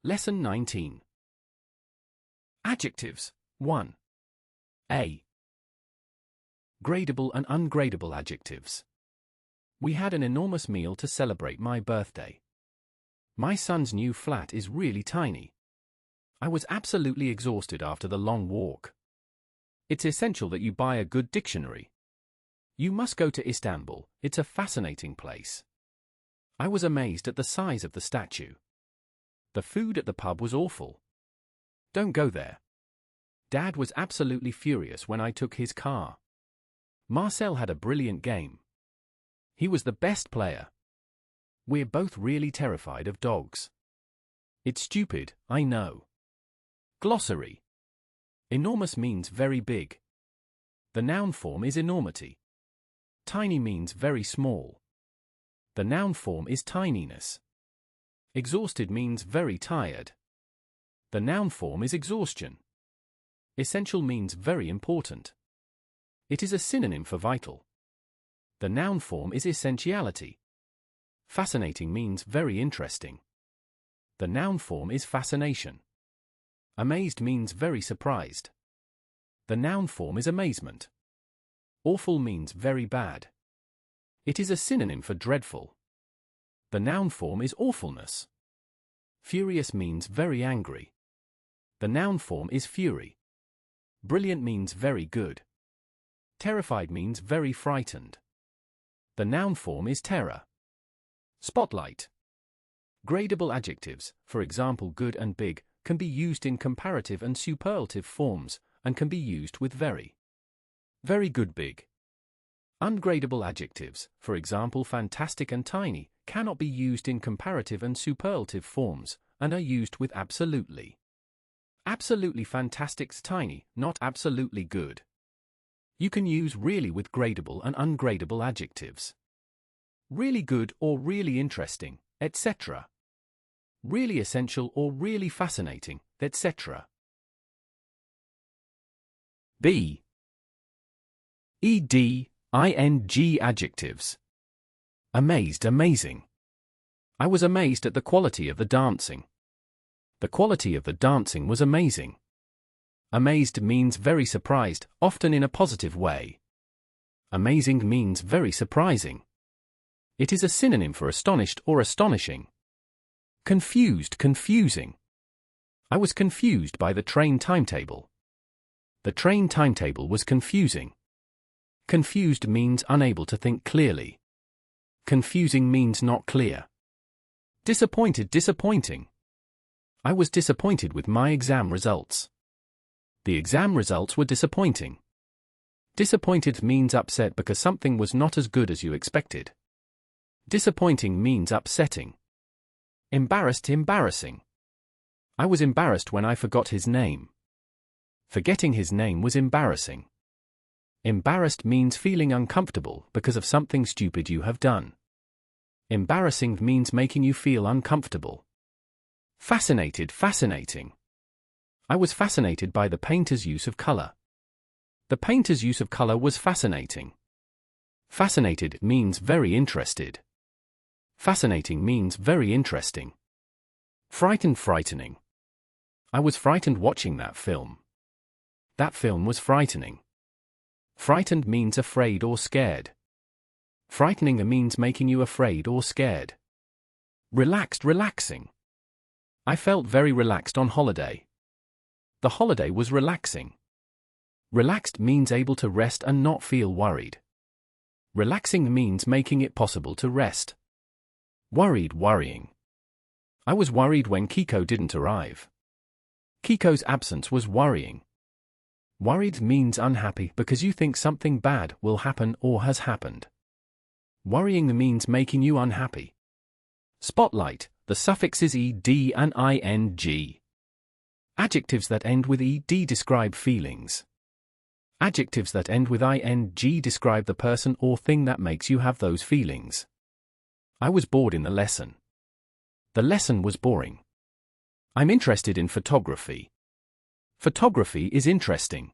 Lesson 19. Adjectives. 1. A. Gradable and ungradable adjectives. We had an enormous meal to celebrate my birthday. My son's new flat is really tiny. I was absolutely exhausted after the long walk. It's essential that you buy a good dictionary. You must go to Istanbul, it's a fascinating place. I was amazed at the size of the statue. The food at the pub was awful. Don't go there. Dad was absolutely furious when I took his car. Marcel had a brilliant game. He was the best player. We're both really terrified of dogs. It's stupid, I know. Glossary. Enormous means very big. The noun form is enormity. Tiny means very small. The noun form is tininess. Exhausted means very tired. The noun form is exhaustion. Essential means very important. It is a synonym for vital. The noun form is essentiality. Fascinating means very interesting. The noun form is fascination. Amazed means very surprised. The noun form is amazement. Awful means very bad. It is a synonym for dreadful. The noun form is awfulness. Furious means very angry. The noun form is fury. Brilliant means very good. Terrified means very frightened. The noun form is terror. Spotlight. Gradable adjectives, for example good and big, can be used in comparative and superlative forms, and can be used with very. Very good big. Ungradable adjectives, for example fantastic and tiny, cannot be used in comparative and superlative forms, and are used with absolutely. Absolutely fantastic's tiny, not absolutely good. You can use really with gradable and ungradable adjectives. Really good or really interesting, etc. Really essential or really fascinating, etc. B. ing adjectives. Amazed, amazing. I was amazed at the quality of the dancing. The quality of the dancing was amazing. Amazed means very surprised, often in a positive way. Amazing means very surprising. It is a synonym for astonished or astonishing. Confused, confusing. I was confused by the train timetable. The train timetable was confusing. Confused means unable to think clearly. Confusing means not clear. Disappointed, disappointing. I was disappointed with my exam results. The exam results were disappointing. Disappointed means upset because something was not as good as you expected. Disappointing means upsetting. Embarrassed, embarrassing. I was embarrassed when I forgot his name. Forgetting his name was embarrassing. Embarrassed means feeling uncomfortable because of something stupid you have done. Embarrassing means making you feel uncomfortable. Fascinated, fascinating. I was fascinated by the painter's use of color. The painter's use of color was fascinating. Fascinated means very interested. Fascinating means very interesting. Frightened, frightening. I was frightened watching that film. That film was frightening. Frightened means afraid or scared. Frightening means making you afraid or scared. Relaxed, relaxing. I felt very relaxed on holiday. The holiday was relaxing. Relaxed means able to rest and not feel worried. Relaxing means making it possible to rest. Worried, worrying. I was worried when Kiko didn't arrive. Kiko's absence was worrying. Worried means unhappy because you think something bad will happen or has happened. Worrying means making you unhappy. Spotlight, the suffixes ed and ing. Adjectives that end with ed describe feelings. Adjectives that end with ing describe the person or thing that makes you have those feelings. I was bored in the lesson. The lesson was boring. I'm interested in photography. Photography is interesting.